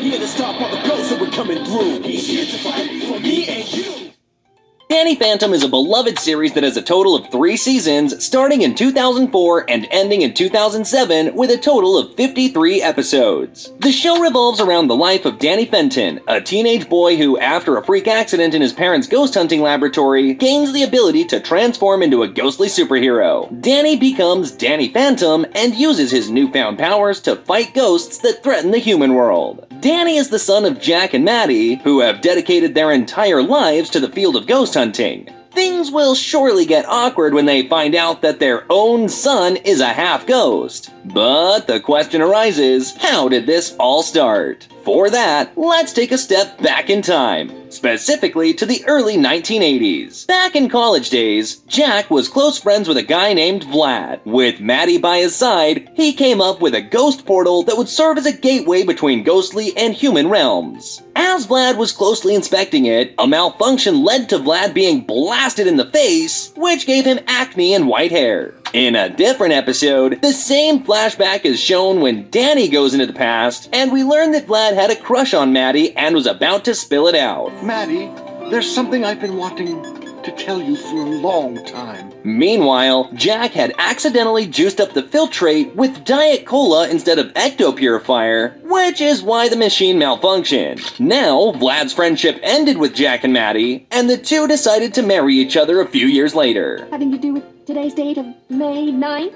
here to stop all the ghosts that were coming through. He's here to fight for me and you. Danny Phantom is a beloved series that has a total of 3 seasons, starting in 2004 and ending in 2007 with a total of 53 episodes. The show revolves around the life of Danny Fenton, a teenage boy who, after a freak accident in his parents' ghost hunting laboratory, gains the ability to transform into a ghostly superhero. Danny becomes Danny Phantom and uses his newfound powers to fight ghosts that threaten the human world. Danny is the son of Jack and Maddie, who have dedicated their entire lives to the field of ghost hunting. Things will surely get awkward when they find out that their own son is a half-ghost. But the question arises, how did this all start? For that, let's take a step back in time, specifically to the early 1980s. Back in college days, Jack was close friends with a guy named Vlad. With Maddie by his side, he came up with a ghost portal that would serve as a gateway between ghostly and human realms. As Vlad was closely inspecting it, a malfunction led to Vlad being blasted in the face, which gave him acne and white hair. In a different episode, the same flashback is shown when Danny goes into the past, and we learn that Vlad had a crush on Maddie and was about to spill it out. Maddie, there's something I've been wanting to tell you for a long time. Meanwhile, Jack had accidentally juiced up the filtrate with Diet Cola instead of Ecto Purifier, which is why the machine malfunctioned. Now, Vlad's friendship ended with Jack and Maddie, and the two decided to marry each other a few years later. Having to do with today's date of May 9th?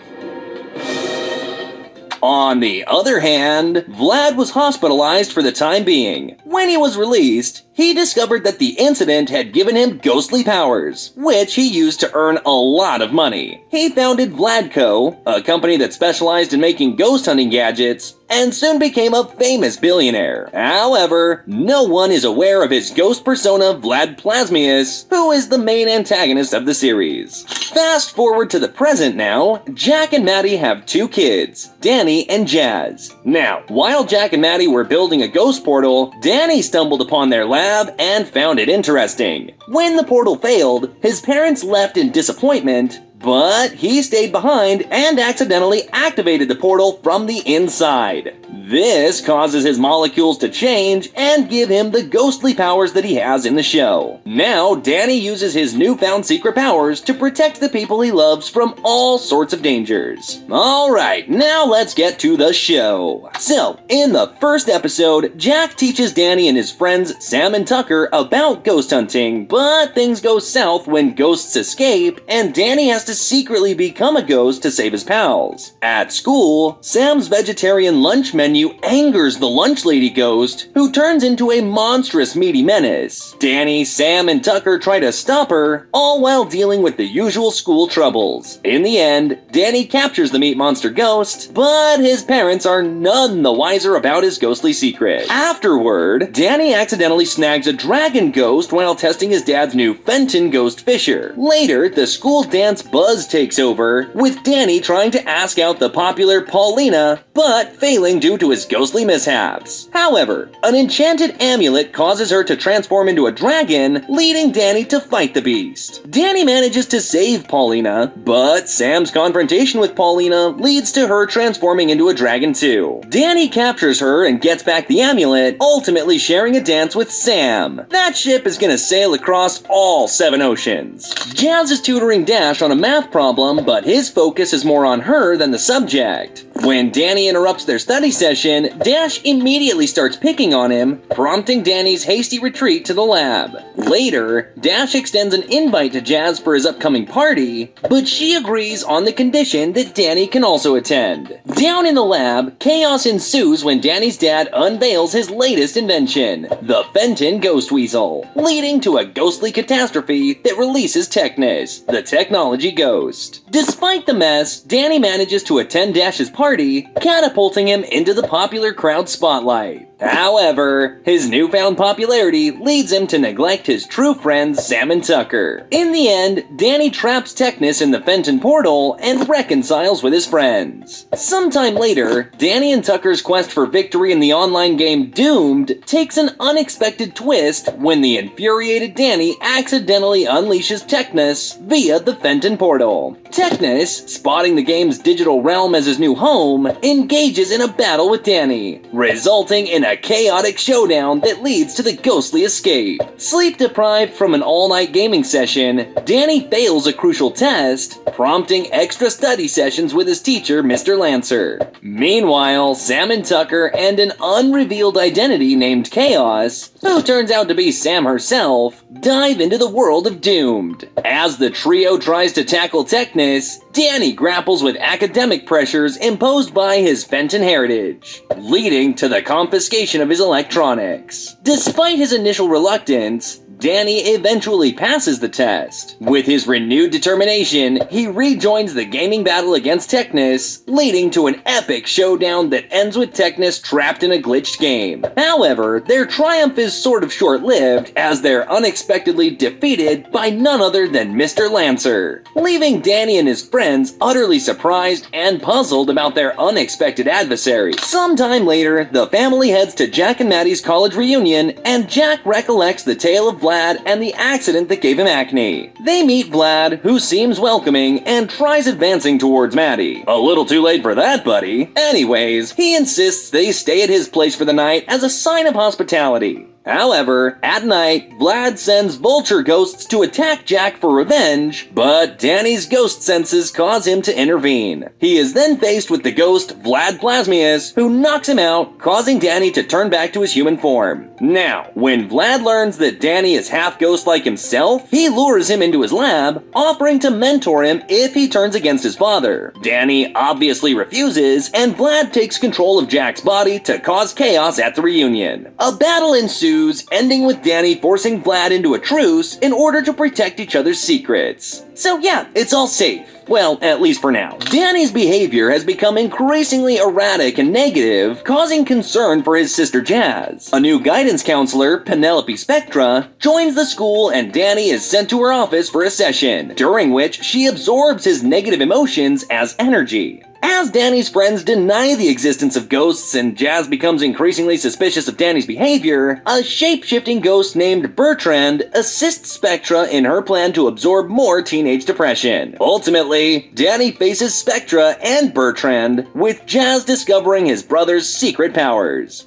On the other hand, Vlad was hospitalized for the time being. When he was released, he discovered that the incident had given him ghostly powers, which he used to earn a lot of money. He founded Vladco, a company that specialized in making ghost hunting gadgets, and soon became a famous billionaire. However, no one is aware of his ghost persona Vlad Plasmius, who is the main antagonist of the series. Fast forward to the present now, Jack and Maddie have 2 kids, Danny and Jazz. Now, while Jack and Maddie were building a ghost portal, Danny stumbled upon their lab and found it interesting. When the portal failed, his parents left in disappointment, but he stayed behind and accidentally activated the portal from the inside. This causes his molecules to change and give him the ghostly powers that he has in the show. Now, Danny uses his newfound secret powers to protect the people he loves from all sorts of dangers. Alright, now let's get to the show. So, in the first episode, Jack teaches Danny and his friends Sam and Tucker about ghost hunting, but things go south when ghosts escape and Danny has to secretly become a ghost to save his pals. At school, Sam's vegetarian lunch menu angers the lunch lady ghost, who turns into a monstrous meaty menace. Danny, Sam, and Tucker try to stop her, all while dealing with the usual school troubles. In the end, Danny captures the meat monster ghost, but his parents are none the wiser about his ghostly secret. Afterward, Danny accidentally snags a dragon ghost while testing his dad's new Fenton Ghost Fisher. Later, the school dance buzz takes over, with Danny trying to ask out the popular Paulina, but failing due to his ghostly mishaps. However, an enchanted amulet causes her to transform into a dragon, leading Danny to fight the beast. Danny manages to save Paulina, but Sam's confrontation with Paulina leads to her transforming into a dragon too. Danny captures her and gets back the amulet, ultimately sharing a dance with Sam. That ship is gonna sail across all 7 oceans. Jazz is tutoring Dash on a math problem, but his focus is more on her than the subject. When Danny interrupts their study session, Dash immediately starts picking on him, prompting Danny's hasty retreat to the lab. Later, Dash extends an invite to Jazz for his upcoming party, but she agrees on the condition that Danny can also attend. Down in the lab, chaos ensues when Danny's dad unveils his latest invention, the Fenton Ghost Weasel, leading to a ghostly catastrophe that releases Technus, the technology ghost. Despite the mess, Danny manages to attend Dash's party, catapulting him into the popular crowd spotlight. However, his newfound popularity leads him to neglect his true friends Sam and Tucker. In the end, Danny traps Technus in the Fenton portal and reconciles with his friends. Sometime later, Danny and Tucker's quest for victory in the online game Doomed takes an unexpected twist when the infuriated Danny accidentally unleashes Technus via the Fenton portal. Technus, spotting the game's digital realm as his new home, engages in a battle with Danny, resulting in a chaotic showdown that leads to the ghostly escape. Sleep deprived from an all-night gaming session, Danny fails a crucial test, prompting extra study sessions with his teacher, Mr. Lancer. Meanwhile, Sam and Tucker and an unrevealed identity named Chaos, who turns out to be Sam herself, dive into the world of Doomed. As the trio tries to tackle Technus, Danny grapples with academic pressures imposed by his Fenton heritage, leading to the confiscation of his electronics. Despite his initial reluctance, Danny eventually passes the test. With his renewed determination, he rejoins the gaming battle against Technus, leading to an epic showdown that ends with Technus trapped in a glitched game. However, their triumph is sort of short-lived, as they're unexpectedly defeated by none other than Mr. Lancer, leaving Danny and his friends utterly surprised and puzzled about their unexpected adversary. Sometime later, the family heads to Jack and Maddie's college reunion, and Jack recollects the tale of Vlad and the accident that gave him acne. They meet Vlad, who seems welcoming, and tries advancing towards Maddie. A little too late for that, buddy. Anyways, he insists they stay at his place for the night as a sign of hospitality. However, at night, Vlad sends vulture ghosts to attack Jack for revenge, but Danny's ghost senses cause him to intervene. He is then faced with the ghost Vlad Plasmius, who knocks him out, causing Danny to turn back to his human form. Now, when Vlad learns that Danny is half ghost like himself, he lures him into his lab, offering to mentor him if he turns against his father. Danny obviously refuses, and Vlad takes control of Jack's body to cause chaos at the reunion. A battle ensues, ending with Danny forcing Vlad into a truce in order to protect each other's secrets. So yeah, it's all safe. Well, at least for now. Danny's behavior has become increasingly erratic and negative, causing concern for his sister Jazz. A new guidance counselor, Penelope Spectra, joins the school, and Danny is sent to her office for a session, during which she absorbs his negative emotions as energy. As Danny's friends deny the existence of ghosts and Jazz becomes increasingly suspicious of Danny's behavior, a shape-shifting ghost named Bertrand assists Spectra in her plan to absorb more teenage depression. Ultimately, Danny faces Spectra and Bertrand, with Jazz discovering his brother's secret powers.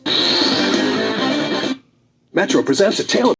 Metro presents A Tale